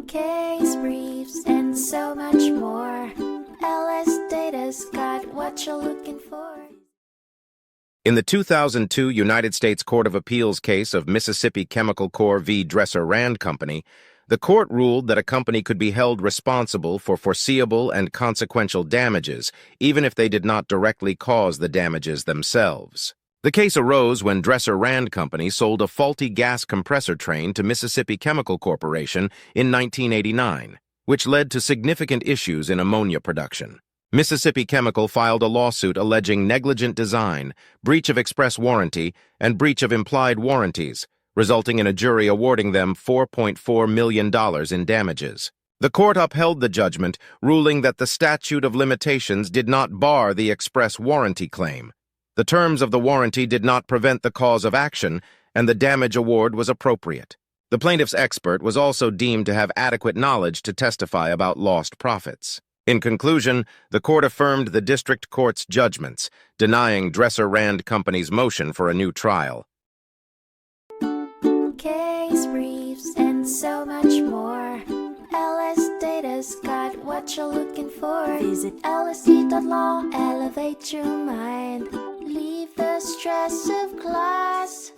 case briefs, and so much more. LSData's got what you're looking for. In the 2002 United States Court of Appeals case of Mississippi Chemical Corp v. Dresser Rand Company, the court ruled that a company could be held responsible for foreseeable and consequential damages, even if they did not directly cause the damages themselves. The case arose when Dresser Rand Company sold a faulty gas compressor train to Mississippi Chemical Corporation in 1989, which led to significant issues in ammonia production. Mississippi Chemical filed a lawsuit alleging negligent design, breach of express warranty, and breach of implied warranties, resulting in a jury awarding them $4.4 million in damages. The court upheld the judgment, ruling that the statute of limitations did not bar the express warranty claim. The terms of the warranty did not prevent the cause of action, and the damage award was appropriate. The plaintiff's expert was also deemed to have adequate knowledge to testify about lost profits. In conclusion, the court affirmed the district court's judgments, denying Dresser Rand Company's motion for a new trial. Case briefs, and so much more. LSData's got what you're looking for. Visit lsd.law, elevate your mind. Leave the stress of class.